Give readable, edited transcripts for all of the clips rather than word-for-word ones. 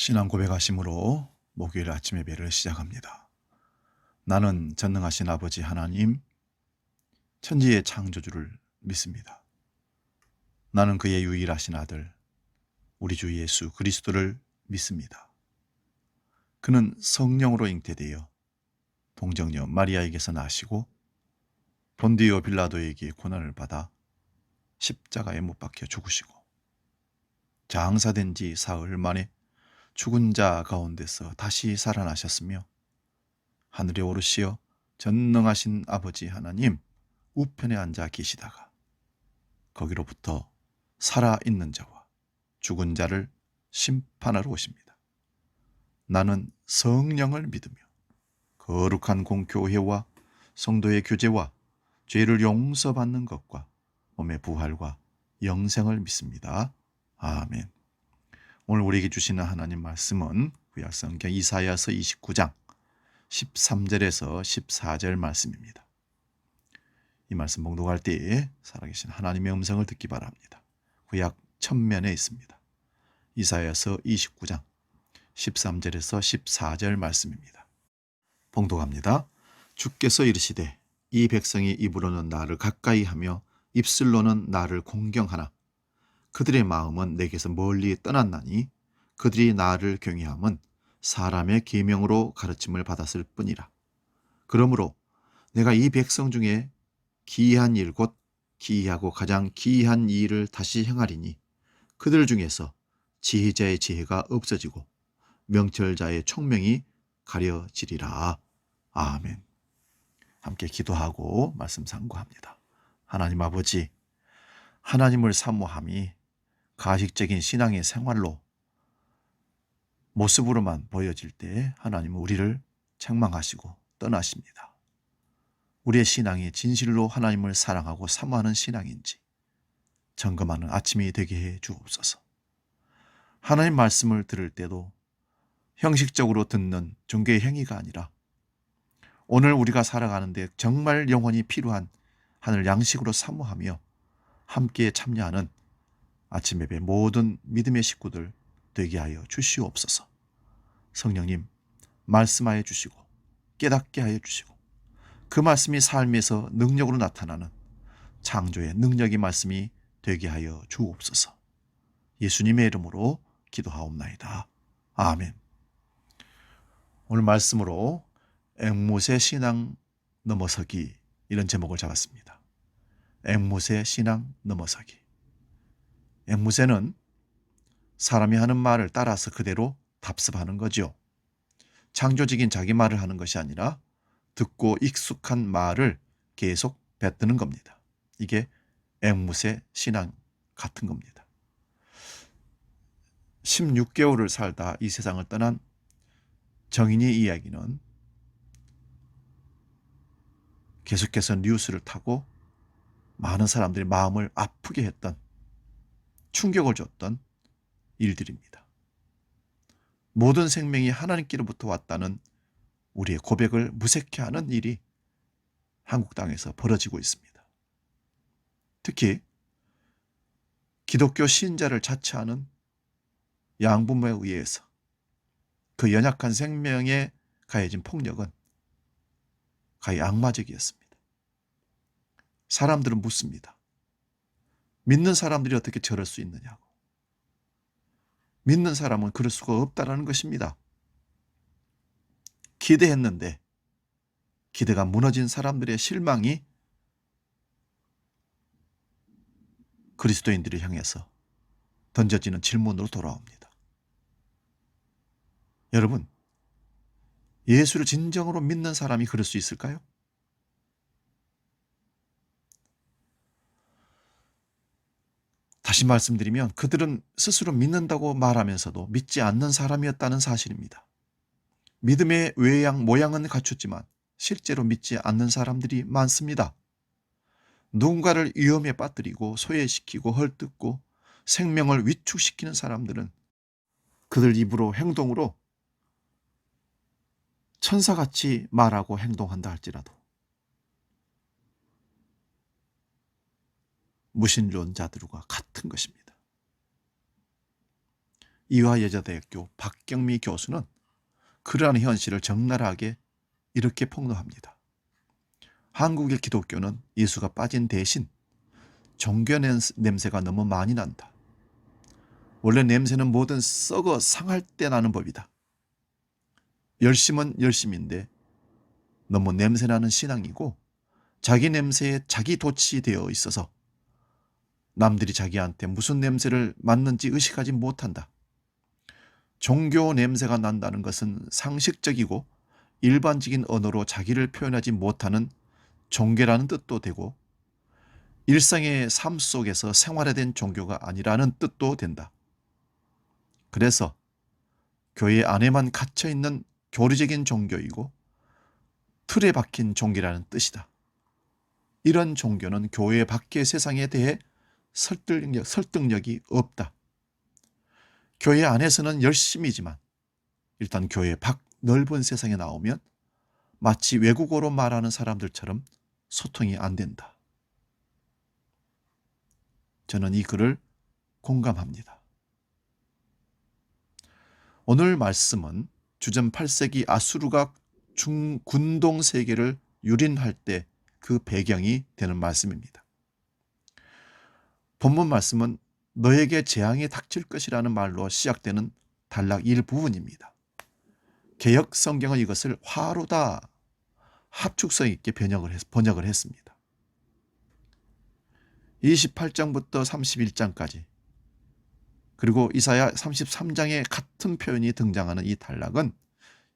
신앙 고백하심으로 목요일 아침 예배를 시작합니다. 나는 전능하신 아버지 하나님, 천지의 창조주를 믿습니다. 나는 그의 유일하신 아들, 우리 주 예수 그리스도를 믿습니다. 그는 성령으로 잉태되어 동정녀 마리아에게서 나시고 본디오 빌라도에게 고난을 받아 십자가에 못 박혀 죽으시고 장사된 지 사흘 만에 죽은 자 가운데서 다시 살아나셨으며 하늘에 오르시어 전능하신 아버지 하나님 우편에 앉아 계시다가 거기로부터 살아있는 자와 죽은 자를 심판하러 오십니다. 나는 성령을 믿으며 거룩한 공교회와 성도의 교제와 죄를 용서받는 것과 몸의 부활과 영생을 믿습니다. 아멘. 오늘 우리에게 주시는 하나님 말씀은 구약성경 이사야서 29장 13절에서 14절 말씀입니다. 이 말씀 봉독할 때에 살아계신 하나님의 음성을 듣기 바랍니다. 구약 천면에 있습니다. 이사야서 29장 13절에서 14절 말씀입니다. 봉독합니다. 주께서 이르시되 이 백성이 입으로는 나를 가까이 하며 입술로는 나를 공경하나 그들의 마음은 내게서 멀리 떠났나니 그들이 나를 경외함은 사람의 계명으로 가르침을 받았을 뿐이라. 그러므로 내가 이 백성 중에 기이한 일 곧 기이하고 가장 기이한 일을 다시 행하리니 그들 중에서 지혜자의 지혜가 없어지고 명철자의 총명이 가려지리라. 아멘. 함께 기도하고 말씀 상고합니다. 하나님 아버지, 하나님을 사모함이 가식적인 신앙의 생활로 모습으로만 보여질 때 하나님은 우리를 책망하시고 떠나십니다. 우리의 신앙이 진실로 하나님을 사랑하고 사모하는 신앙인지 점검하는 아침이 되게 해 주옵소서. 하나님 말씀을 들을 때도 형식적으로 듣는 종교의 행위가 아니라 오늘 우리가 살아가는데 정말 영원히 필요한 하늘 양식으로 사모하며 함께 참여하는 아침 예배 모든 믿음의 식구들 되게 하여 주시옵소서. 성령님 말씀하여 주시고 깨닫게 하여 주시고 그 말씀이 삶에서 능력으로 나타나는 창조의 능력의 말씀이 되게 하여 주옵소서. 예수님의 이름으로 기도하옵나이다. 아멘. 오늘 말씀으로 앵무새 신앙 넘어서기 이런 제목을 잡았습니다. 앵무새 신앙 넘어서기. 앵무새는 사람이 하는 말을 따라서 그대로 답습하는 거죠. 창조적인 자기 말을 하는 것이 아니라 듣고 익숙한 말을 계속 뱉는 겁니다. 이게 앵무새 신앙 같은 겁니다. 16개월을 살다 이 세상을 떠난 정인의 이야기는 계속해서 뉴스를 타고 많은 사람들의 마음을 아프게 했던 충격을 줬던 일들입니다. 모든 생명이 하나님께로부터 왔다는 우리의 고백을 무색해 하는 일이 한국 땅에서 벌어지고 있습니다. 특히 기독교 신자를 자처하는 양부모에 의해서 그 연약한 생명에 가해진 폭력은 가히 악마적이었습니다. 사람들은 묻습니다. 믿는 사람들이 어떻게 저럴 수 있느냐고. 믿는 사람은 그럴 수가 없다는 것입니다. 기대했는데 기대가 무너진 사람들의 실망이 그리스도인들을 향해서 던져지는 질문으로 돌아옵니다. 여러분, 예수를 진정으로 믿는 사람이 그럴 수 있을까요? 다시 말씀드리면 그들은 스스로 믿는다고 말하면서도 믿지 않는 사람이었다는 사실입니다. 믿음의 외양 모양은 갖췄지만 실제로 믿지 않는 사람들이 많습니다. 누군가를 위험에 빠뜨리고 소외시키고 헐뜯고 생명을 위축시키는 사람들은 그들 입으로 행동으로 천사같이 말하고 행동한다 할지라도 무신론자들과 같은 것입니다. 이화여자대학교 박경미 교수는 그러한 현실을 적나라하게 이렇게 폭로합니다. 한국의 기독교는 예수가 빠진 대신 종교 냄새가 너무 많이 난다. 원래 냄새는 뭐든 썩어 상할 때 나는 법이다. 열심은 열심인데 너무 냄새나는 신앙이고 자기 냄새에 자기 도취되어 있어서 남들이 자기한테 무슨 냄새를 맡는지 의식하지 못한다. 종교 냄새가 난다는 것은 상식적이고 일반적인 언어로 자기를 표현하지 못하는 종교라는 뜻도 되고 일상의 삶 속에서 생활화된 종교가 아니라는 뜻도 된다. 그래서 교회 안에만 갇혀있는 교리적인 종교이고 틀에 박힌 종교라는 뜻이다. 이런 종교는 교회 밖의 세상에 대해 설득력이 없다. 교회 안에서는 열심이지만 일단 교회 밖 넓은 세상에 나오면 마치 외국어로 말하는 사람들처럼 소통이 안 된다. 저는 이 글을 공감합니다. 오늘 말씀은 주전 8세기 아수르가 중군동 세계를 유린할 때 그 배경이 되는 말씀입니다. 본문 말씀은 너에게 재앙이 닥칠 것이라는 말로 시작되는 단락 일부분입니다. 개역 성경은 이것을 화로다 합축성 있게 번역을 했습니다. 28장부터 31장까지 그리고 이사야 33장에 같은 표현이 등장하는 이 단락은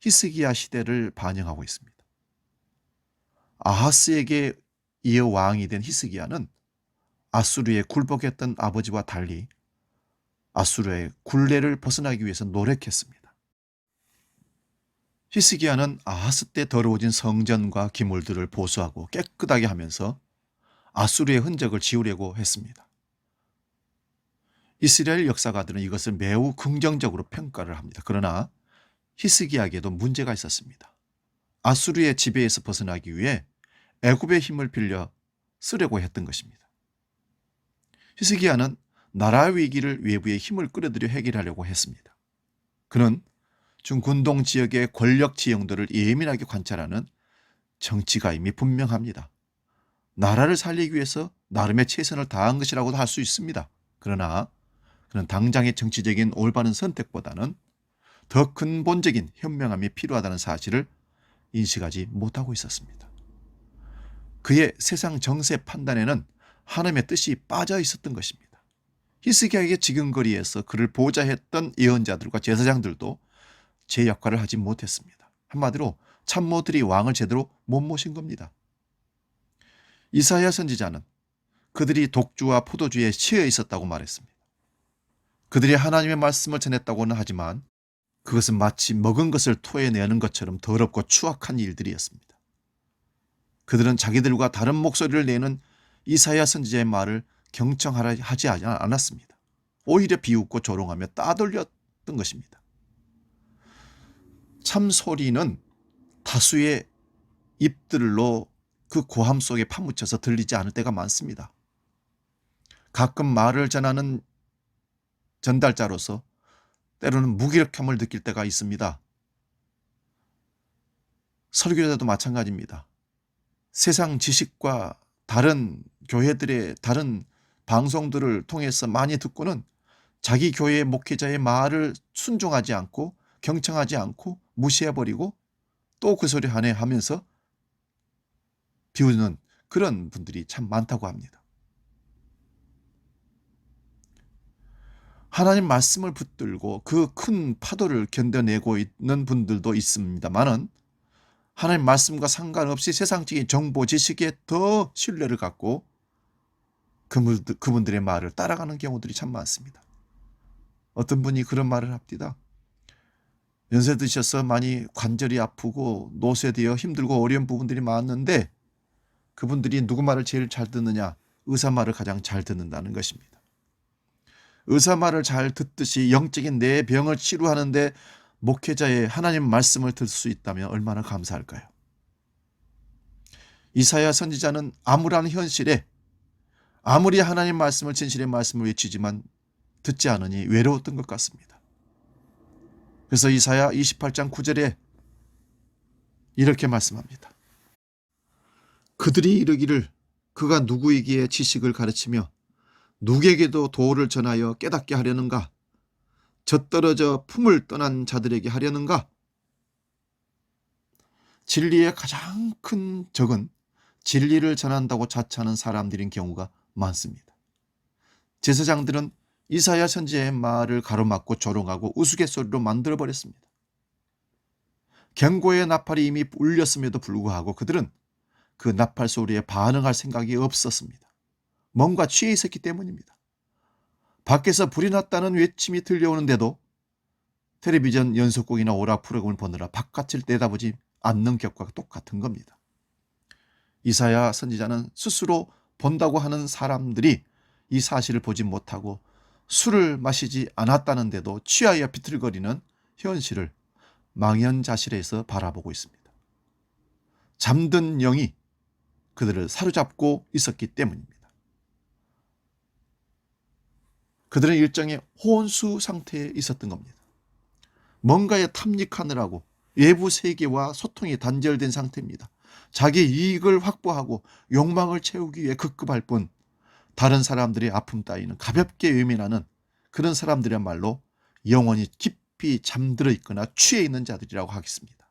히스기야 시대를 반영하고 있습니다. 아하스에게 이어 왕이 된 히스기야는 아수르에 굴복했던 아버지와 달리 아수르의 굴레를 벗어나기 위해서 노력했습니다. 히스기야는 아하스 때 더러워진 성전과 기물들을 보수하고 깨끗하게 하면서 아수르의 흔적을 지우려고 했습니다. 이스라엘 역사가들은 이것을 매우 긍정적으로 평가를 합니다. 그러나 히스기야에게도 문제가 있었습니다. 아수르의 지배에서 벗어나기 위해 애굽의 힘을 빌려 쓰려고 했던 것입니다. 히스기야는 나라 위기를 외부의 힘을 끌어들여 해결하려고 했습니다. 그는 중군동 지역의 권력 지형들을 예민하게 관찰하는 정치가임이 분명합니다. 나라를 살리기 위해서 나름의 최선을 다한 것이라고도 할 수 있습니다. 그러나 그는 당장의 정치적인 올바른 선택보다는 더 근본적인 현명함이 필요하다는 사실을 인식하지 못하고 있었습니다. 그의 세상 정세 판단에는 하나님의 뜻이 빠져 있었던 것입니다. 히스기야에게 지근거리에서 그를 보좌했던 예언자들과 제사장들도 제 역할을 하지 못했습니다. 한마디로 참모들이 왕을 제대로 못 모신 겁니다. 이사야 선지자는 그들이 독주와 포도주에 취해 있었다고 말했습니다. 그들이 하나님의 말씀을 전했다고는 하지만 그것은 마치 먹은 것을 토해내는 것처럼 더럽고 추악한 일들이었습니다. 그들은 자기들과 다른 목소리를 내는 이사야 선지자의 말을 경청하라 하지 않았습니다. 오히려 비웃고 조롱하며 따돌렸던 것입니다. 참소리는 다수의 입들로 그 고함 속에 파묻혀서 들리지 않을 때가 많습니다. 가끔 말을 전하는 전달자로서 때로는 무기력함을 느낄 때가 있습니다. 설교자도 마찬가지입니다. 세상 지식과 다른 교회들의 다른 방송들을 통해서 많이 듣고는 자기 교회의 목회자의 말을 순종하지 않고 경청하지 않고 무시해버리고 또 그 소리 하네 하면서 비우는 그런 분들이 참 많다고 합니다. 하나님 말씀을 붙들고 그 큰 파도를 견뎌내고 있는 분들도 있습니다만은 하나님 말씀과 상관없이 세상적인 정보 지식에 더 신뢰를 갖고 그분들의 말을 따라가는 경우들이 참 많습니다. 어떤 분이 그런 말을 합니다. 연세 드셔서 많이 관절이 아프고 노쇠되어 힘들고 어려운 부분들이 많은데 그분들이 누구 말을 제일 잘 듣느냐? 의사 말을 가장 잘 듣는다는 것입니다. 의사 말을 잘 듣듯이 영적인 내 병을 치료하는데 목회자의 하나님 말씀을 들 수 있다면 얼마나 감사할까요? 이사야 선지자는 암울한 현실에 아무리 하나님 말씀을 진실의 말씀을 외치지만 듣지 않으니 외로웠던 것 같습니다. 그래서 이사야 28장 9절에 이렇게 말씀합니다. 그들이 이르기를 그가 누구에게 지식을 가르치며 누구에게도 도를 전하여 깨닫게 하려는가? 젖떨어져 품을 떠난 자들에게 하려는가? 진리의 가장 큰 적은 진리를 전한다고 자처하는 사람들인 경우가 많습니다. 제사장들은 이사야 선지자의 말을 가로막고 조롱하고 우스갯소리로 만들어버렸습니다. 경고의 나팔이 이미 울렸음에도 불구하고 그들은 그 나팔 소리에 반응할 생각이 없었습니다. 뭔가 취해 있었기 때문입니다. 밖에서 불이 났다는 외침이 들려오는데도 텔레비전 연속곡이나 오락 프로그램을 보느라 바깥을 내다보지 않는 격과 똑같은 겁니다. 이사야 선지자는 스스로 본다고 하는 사람들이 이 사실을 보지 못하고 술을 마시지 않았다는데도 취하여 비틀거리는 현실을 망연자실해서 바라보고 있습니다. 잠든 영이 그들을 사로잡고 있었기 때문입니다. 그들은 일종의 혼수 상태에 있었던 겁니다. 뭔가에 탐닉하느라고 외부 세계와 소통이 단절된 상태입니다. 자기 이익을 확보하고 욕망을 채우기 위해 급급할 뿐 다른 사람들의 아픔 따위는 가볍게 외면하는 그런 사람들이야말로 영혼이 깊이 잠들어 있거나 취해 있는 자들이라고 하겠습니다.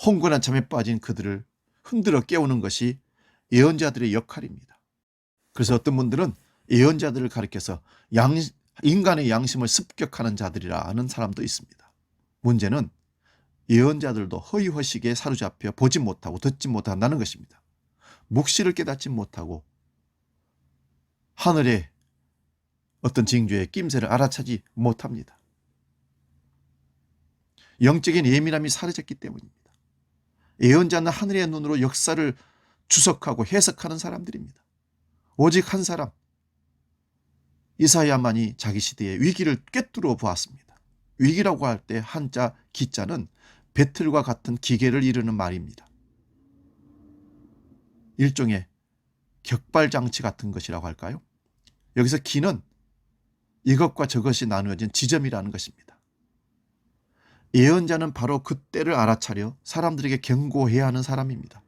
혼곤한 잠에 빠진 그들을 흔들어 깨우는 것이 예언자들의 역할입니다. 그래서 어떤 분들은 예언자들을 가리켜서 인간의 양심을 습격하는 자들이라 하는 사람도 있습니다. 문제는 예언자들도 허위허식에 사로잡혀 보지 못하고 듣지 못한다는 것입니다. 묵시를 깨닫지 못하고 하늘의 어떤 징조의 낌새를 알아차지 못합니다. 영적인 예민함이 사라졌기 때문입니다. 예언자는 하늘의 눈으로 역사를 주석하고 해석하는 사람들입니다. 오직 한 사람, 이사야만이 자기 시대의 위기를 꿰뚫어 보았습니다. 위기라고 할 때 한자 기자는 배틀과 같은 기계를 이루는 말입니다. 일종의 격발장치 같은 것이라고 할까요? 여기서 기는 이것과 저것이 나누어진 지점이라는 것입니다. 예언자는 바로 그때를 알아차려 사람들에게 경고해야 하는 사람입니다.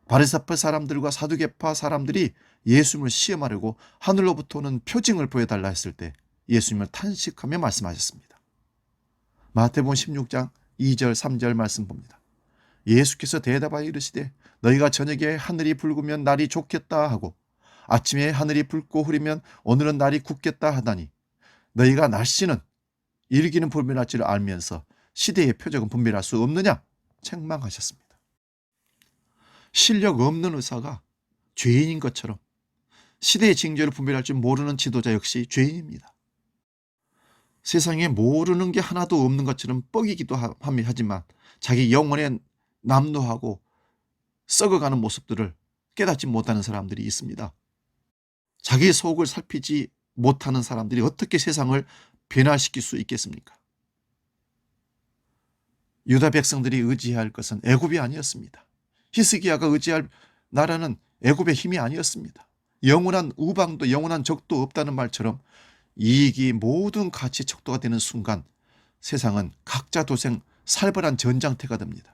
바리새파 사람들과 사두개파 사람들이 예수님을 시험하려고 하늘로부터 오는 표징을 보여달라 했을 때 예수님을 탄식하며 말씀하셨습니다. 마태복음 16장 2절 3절 말씀 봅니다. 예수께서 대답하여 이르시되 너희가 저녁에 하늘이 붉으면 날이 좋겠다 하고 아침에 하늘이 붉고 흐리면 오늘은 날이 굳겠다 하다니 너희가 날씨는 일기는 분별할 줄 알면서 시대의 표적은 분별할 수 없느냐 책망하셨습니다. 실력 없는 의사가 죄인인 것처럼 시대의 징조를 분별할 줄 모르는 지도자 역시 죄인입니다. 세상에 모르는 게 하나도 없는 것처럼 뻐기기도 하지만 자기 영혼에 남루하고 썩어가는 모습들을 깨닫지 못하는 사람들이 있습니다. 자기 속을 살피지 못하는 사람들이 어떻게 세상을 변화시킬 수 있겠습니까? 유다 백성들이 의지할 것은 애굽이 아니었습니다. 히스기야가 의지할 나라는 애굽의 힘이 아니었습니다. 영원한 우방도 영원한 적도 없다는 말처럼 이익이 모든 가치 척도가 되는 순간 세상은 각자 도생 살벌한 전장터가 됩니다.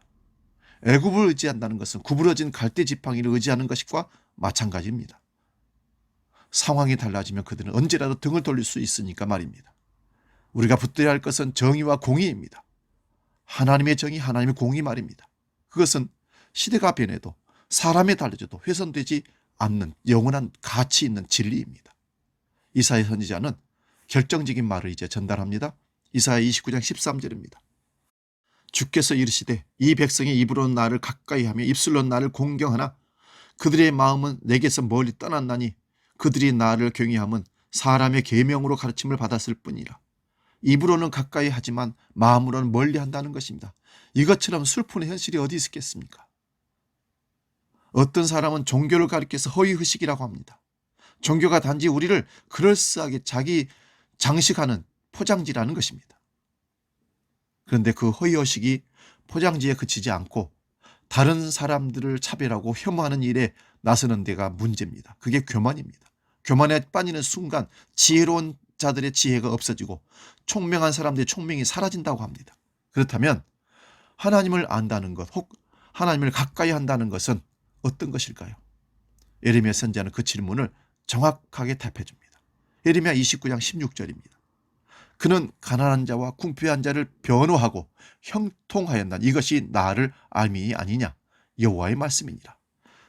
애굽을 의지한다는 것은 구부러진 갈대 지팡이를 의지하는 것과 마찬가지입니다. 상황이 달라지면 그들은 언제라도 등을 돌릴 수 있으니까 말입니다. 우리가 붙들어야 할 것은 정의와 공의입니다. 하나님의 정의, 하나님의 공의 말입니다. 그것은 시대가 변해도 사람이 달라져도 훼손되지 않는 영원한 가치 있는 진리입니다. 이사야 선지자는 결정적인 말을 이제 전달합니다. 이사야 29장 13절입니다. 주께서 이르시되 이 백성이 입으로는 나를 가까이하며 입술로는 나를 공경하나 그들의 마음은 내게서 멀리 떠났나니 그들이 나를 경외함은 사람의 계명으로 가르침을 받았을 뿐이라. 입으로는 가까이 하지만 마음으로는 멀리 한다는 것입니다. 이것처럼 슬픈 현실이 어디 있겠습니까? 어떤 사람은 종교를 가리켜서 허위의식이라고 합니다. 종교가 단지 우리를 그럴싸하게 자기 장식하는 포장지라는 것입니다. 그런데 그 허위의식이 포장지에 그치지 않고 다른 사람들을 차별하고 혐오하는 일에 나서는 데가 문제입니다. 그게 교만입니다. 교만에 빠지는 순간 지혜로운 지혜자들의 지혜가 없어지고 총명한 사람들의 총명이 사라진다고 합니다. 그렇다면 하나님을 안다는 것, 혹 하나님을 가까이 한다는 것은 어떤 것일까요? 예레미야 선지자는 그 질문을 정확하게 답해 줍니다. 예레미야 29장 16절입니다. 그는 가난한 자와 궁핍한 자를 변호하고 형통하였나니 이것이 나를 알미 아니냐, 여호와의 말씀이니라.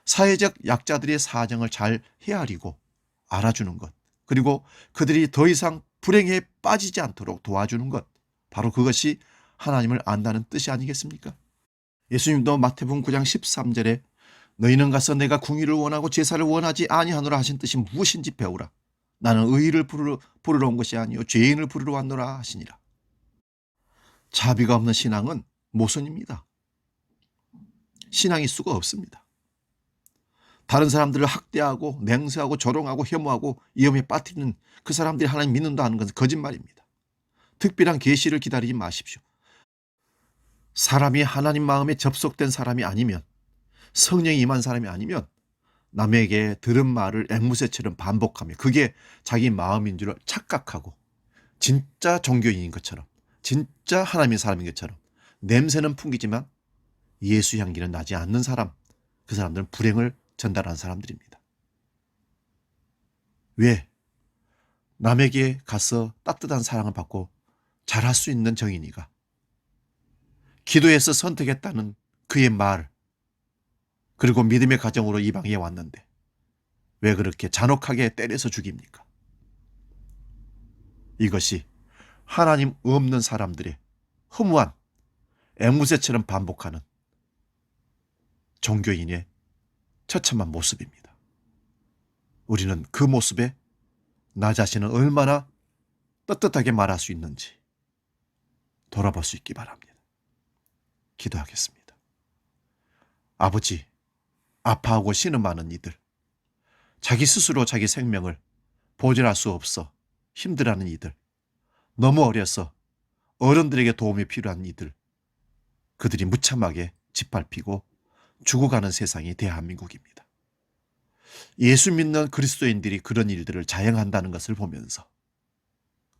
사회적 약자들의 사정을 잘 헤아리고 알아주는 것, 그리고 그들이 더 이상 불행에 빠지지 않도록 도와주는 것, 바로 그것이 하나님을 안다는 뜻이 아니겠습니까? 예수님도 마태복음 9장 13절에 너희는 가서 내가 궁의를 원하고 제사를 원하지 아니하노라 하신 뜻이 무엇인지 배우라. 나는 의인을 부르러 온 것이 아니요 죄인을 부르러 왔노라 하시니라. 자비가 없는 신앙은 모순입니다. 신앙일 수가 없습니다. 다른 사람들을 학대하고 냉세하고 조롱하고 혐오하고 위험에 빠뜨리는 그 사람들이 하나님 믿는다 하는 것은 거짓말입니다. 특별한 계시를 기다리지 마십시오. 사람이 하나님 마음에 접속된 사람이 아니면, 성령이 임한 사람이 아니면 남에게 들은 말을 앵무새처럼 반복하며 그게 자기 마음인 줄 착각하고 진짜 종교인인 것처럼, 진짜 하나님의 사람인 것처럼 냄새는 풍기지만 예수 향기는 나지 않는 사람, 그 사람들은 불행을 전달하는 사람들입니다. 왜? 남에게 가서 따뜻한 사랑을 받고 잘할 수 있는 정인이가 기도해서 선택했다는 그의 말, 그리고 믿음의 가정으로 이방에 왔는데 왜 그렇게 잔혹하게 때려서 죽입니까? 이것이 하나님 없는 사람들의 허무한 앵무새처럼 반복하는 종교인의 처참한 모습입니다. 우리는 그 모습에 나 자신은 얼마나 떳떳하게 말할 수 있는지 돌아볼 수 있기 바랍니다. 기도하겠습니다. 아버지, 아파하고 신음하는 이들, 자기 스스로 자기 생명을 보존할 수 없어 힘들어하는 이들, 너무 어려서 어른들에게 도움이 필요한 이들, 그들이 무참하게 짓밟히고 죽어가는 세상이 대한민국입니다. 예수 믿는 그리스도인들이 그런 일들을 자행한다는 것을 보면서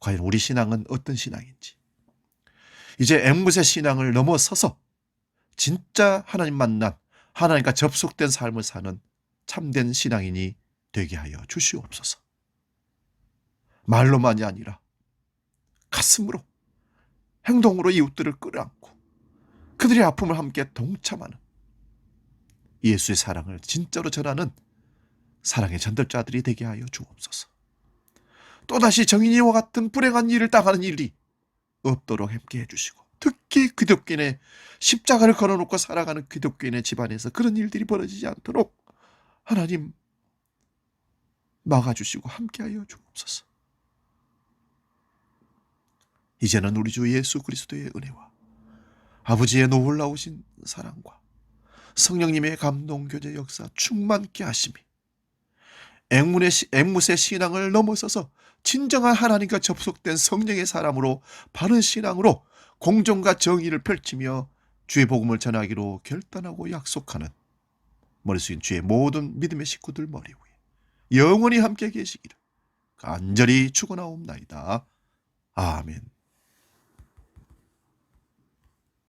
과연 우리 신앙은 어떤 신앙인지, 이제 앵무새 신앙을 넘어서서 진짜 하나님 만난, 하나님과 접속된 삶을 사는 참된 신앙인이 되게 하여 주시옵소서. 말로만이 아니라 가슴으로, 행동으로 이웃들을 끌어안고 그들의 아픔을 함께 동참하는, 예수의 사랑을 진짜로 전하는 사랑의 전달자들이 되게 하여 주옵소서. 또다시 정인이와 같은 불행한 일을 당하는 일이 없도록 함께 해주시고, 특히 기독교인의 십자가를 걸어놓고 살아가는 기독교인의 집안에서 그런 일들이 벌어지지 않도록 하나님 막아주시고 함께하여 주옵소서. 이제는 우리 주 예수 그리스도의 은혜와 아버지의 놀라우신 사랑과 성령님의 감동 교제 역사 충만케 하심이 앵무새 신앙을 넘어서서 진정한 하나님과 접속된 성령의 사람으로, 바른 신앙으로 공정과 정의를 펼치며 주의 복음을 전하기로 결단하고 약속하는 머리 숙인 주의 모든 믿음의 식구들 머리 위에 영원히 함께 계시기를 간절히 축원하옵나이다. 아멘.